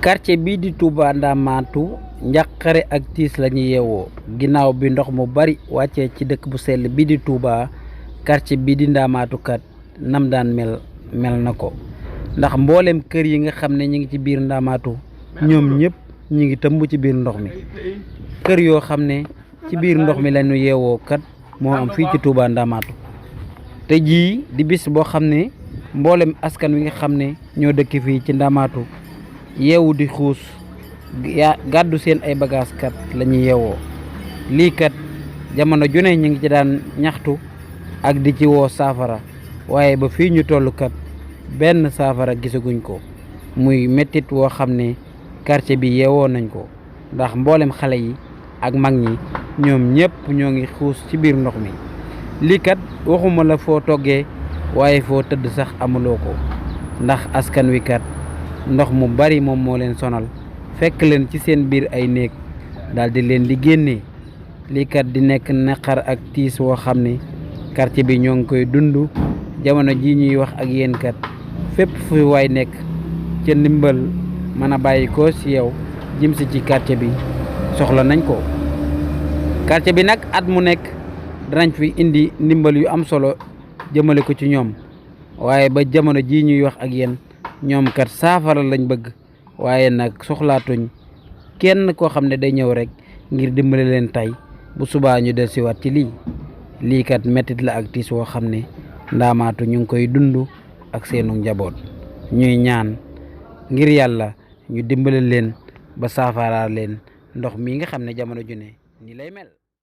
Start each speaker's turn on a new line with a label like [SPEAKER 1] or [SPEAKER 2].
[SPEAKER 1] quartier bii di Touba Ndamatou njàqare ak tiis la ñu yeewoo ginnaaw bi ndox mu bari wàccee ci dëkk bu sell bii di Touba. quartier bii di Ndamatou kat nam daan mel na ko ndax mboolem kër yi nga xam ne ñi ngi ci biir Ndamatou ñoom ñëpp ñi ngi tëmb ci biir ndox mi. kër yoo xam ne ci biir ndox mi lañu yeewoo kat moo am fii ci Touba Ndamatou te jii di bis boo xam ne mboolem askan wi nga xam ne ñoo dëkk fii ci Ndamatou yeewu di xuus gàddu seen ay bagages kat la ñu yeewoo lii kat jamono june ñu ngi ci daan ñaxtu ak di ci woo saafara waaye ba fii ñu toll kat benn saafara gisaguñ ko muy mettit woo xam ne quartier bi yeewoo nañ ko ndax mboolem xale yi ak mag ñi ñoom ñëpp ñoo ngi xuus ci biir ndox mi. lii kat waxuma la foo toggee waaye foo tëdd sax amuloo ko ndax askan wi kat ndox mu bari moom moo leen sonal fekk leen ci seen biir ay néeg daal di leen di génnee. lii kat di nekk naqar ak tiis woo xam ne quartier bi ñoo ngi koy dund jamono ji ñuy wax ak yéen kat fépp fu waay nekk ca ndimbal mën a bàyyi ko ci yow jëm si ci quartier bi soxla nañ ko. quartier bi nag at mu nekk danañ fi indi ndimbal yu am solo jëmale ko ci ñoom waaye ba jamono ji ñuy wax ak yéen ñoom kat saafara lañ bëgg waaye nag soxlaatuñ kenn koo xam ne day ñëw rek ngir dimbale leen tey bu subaa ñu dellusiwaat ci lii kat mettit la ak tiis woo xam ne Ndamatou ñu ngi koy dund ak seenu njaboot. ñuy ñaan ngir yàlla ñu dimbale leen ba saafara leen ndox mi nga xam ne jamono ju ne ni lay mel.